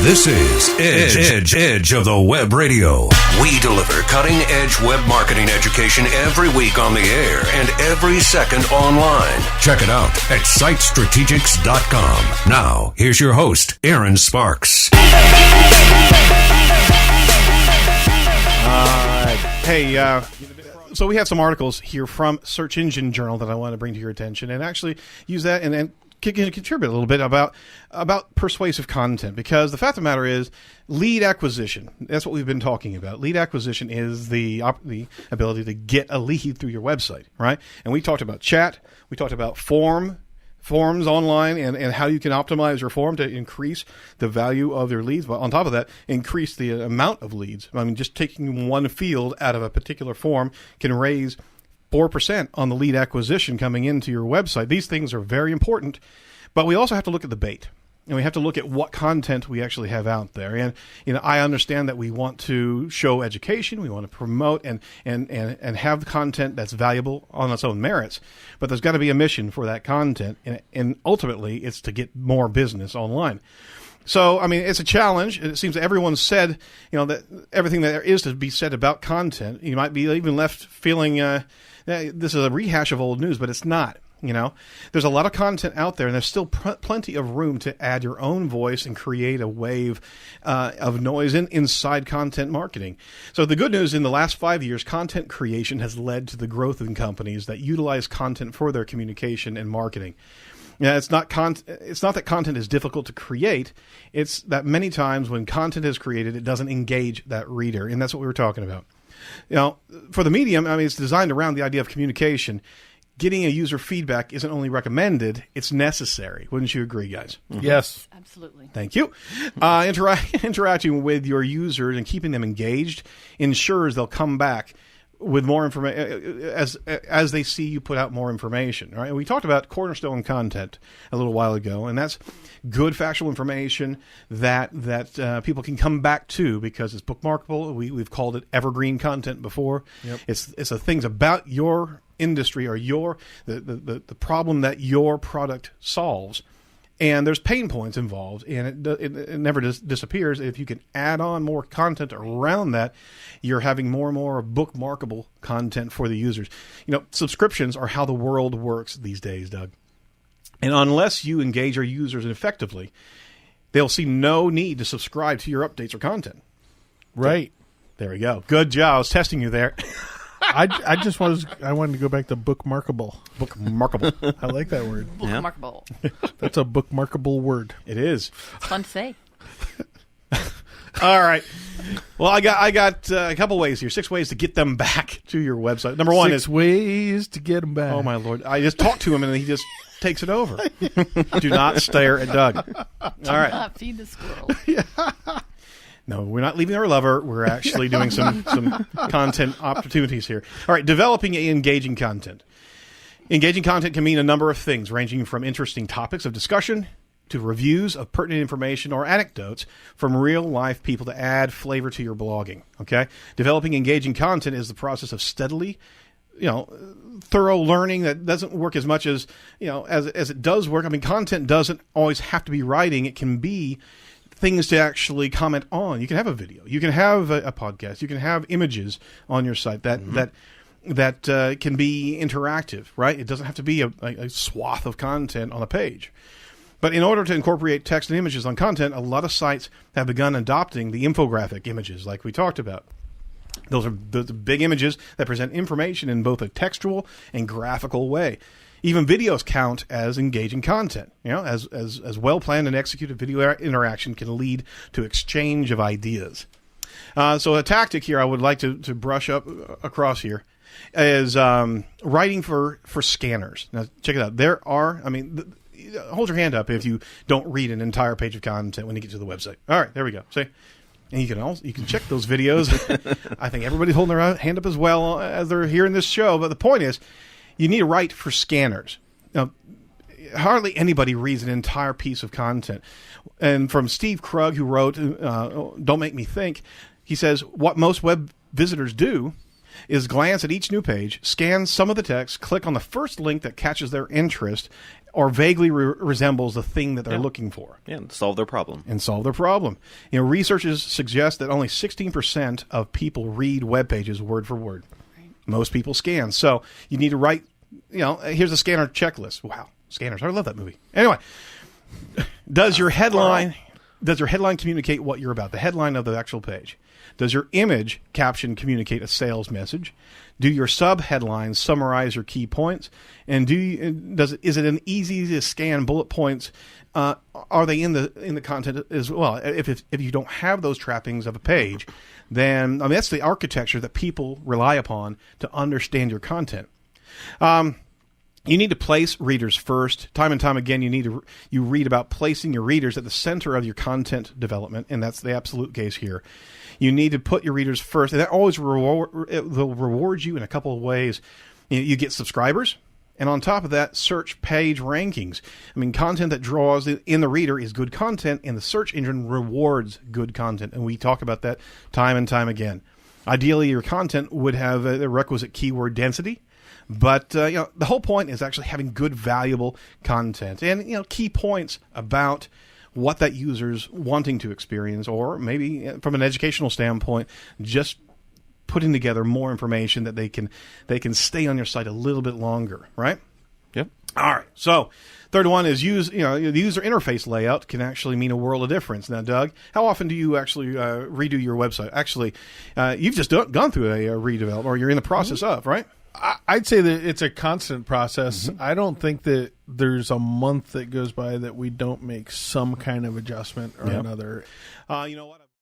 This is Edge of the Web Radio. We deliver cutting-edge web marketing education every week on the air and every second online. Check it out at sitestrategics.com. Now, here's your host, Aaron Sparks. Hey, so we have some articles here from Search Engine Journal that I want to bring to your attention and actually use that and contribute a little bit about persuasive content, because the fact of the matter is lead acquisition. That's what we've been talking about. Lead acquisition is the ability to get a lead through your website, right? And we talked about chat. We talked about forms online and how you can optimize your form to increase the value of your leads. But on top of that, increase the amount of leads. I mean, just taking one field out of a particular form can raise 4% on the lead acquisition coming into your website. These things are very important, but we also have to look at the bait, and we have to look at what content we actually have out there. And I understand that we want to show education, we want to promote and have the content that's valuable on its own merits, but there's got to be a mission for that content, and ultimately it's to get more business online. So, I mean, it's a challenge. It seems that everyone said, that everything that there is to be said about content. You might be even left feeling this is a rehash of old news, but it's not. There's a lot of content out there, and there's still plenty of room to add your own voice and create a wave of noise inside content marketing. So the good news, in the last 5 years, content creation has led to the growth in companies that utilize content for their communication and marketing. It's not that content is difficult to create. It's that many times when content is created, it doesn't engage that reader, and that's what we were talking about. For the medium, I mean, it's designed around the idea of communication. Getting a user feedback isn't only recommended, it's necessary. Wouldn't you agree, guys? Mm-hmm. Yes. Absolutely. Thank you. Interacting with your users and keeping them engaged ensures they'll come back with more information as they see you put out more information. Right? And we talked about cornerstone content a little while ago, and that's good factual information that people can come back to because it's bookmarkable. We've called it evergreen content before. Yep. It's the things about your industry or the problem that your product solves. And there's pain points involved, and it never disappears. If you can add on more content around that, you're having more and more bookmarkable content for the users. Subscriptions are how the world works these days, Doug. And unless you engage your users effectively, they'll see no need to subscribe to your updates or content. Right. There we go. Good job. I was testing you there. I wanted to go back to bookmarkable. Bookmarkable. I like that word. Bookmarkable. That's a bookmarkable word. It is. It's fun to say. All right. Well, I got a couple ways here. 6 ways to get them back to your website. Number one is 6 ways to get them back. Oh my Lord! I just talked to him and he just takes it over. Do not stare at Doug. All right. Not feed the squirrel. No, we're not leaving our lover. We're actually doing some content opportunities here. All right, developing engaging content. Engaging content can mean a number of things, ranging from interesting topics of discussion to reviews of pertinent information or anecdotes from real-life people to add flavor to your blogging. Okay, developing engaging content is the process of steadily, thorough learning that doesn't work as much as as it does work. I mean, content doesn't always have to be writing; it can be things to actually comment on. You can have a video, you can have a podcast, you can have images on your site that can be interactive, right? It doesn't have to be a swath of content on a page. But in order to incorporate text and images on content, a lot of sites have begun adopting the infographic images like we talked about. Those are the big images that present information in both a textual and graphical way. Even videos count as engaging content. As well-planned and executed video interaction can lead to exchange of ideas. So a tactic here I would like to brush up across here is writing for scanners. Now, check it out. There are, hold your hand up if you don't read an entire page of content when you get to the website. All right, there we go. See? And you can check those videos. I think everybody's holding their hand up as well as they're hearing this show. But the point is, you need to write for scanners. Now, hardly anybody reads an entire piece of content. And from Steve Krug, who wrote Don't Make Me Think, he says, what most web visitors do is glance at each new page, scan some of the text, click on the first link that catches their interest or vaguely resembles the thing that they're looking for. Yeah, and solve their problem. Researchers suggest that only 16% of people read web pages word for word. Most people scan. So you need to write, here's a scanner checklist. Wow, scanners. I love that movie. Anyway, does your headline communicate what you're about? The headline of the actual page. Does your image caption communicate a sales message? Do your sub-headlines summarize your key points? And is it an easy to scan bullet points? Are they in the content as well? If you don't have those trappings of a page, then that's the architecture that people rely upon to understand your content. You need to place readers first. Time and time again, you read about placing your readers at the center of your content development, and that's the absolute case here. You need to put your readers first, and that always will reward you in a couple of ways. You get subscribers, and on top of that, search page rankings. Content that draws in the reader is good content, and the search engine rewards good content, and we talk about that time and time again. Ideally, your content would have the requisite keyword density. But the whole point is actually having good, valuable content and key points about what that user's wanting to experience, or maybe from an educational standpoint, just putting together more information that they can stay on your site a little bit longer, right? Yep. All right. So, third one is the user interface layout can actually mean a world of difference. Now, Doug, how often do you actually redo your website? Actually, you've just gone through a redevelopment, or you're in the process of, right? I'd say that it's a constant process. Mm-hmm. I don't think that there's a month that goes by that we don't make some kind of adjustment or another. You know what?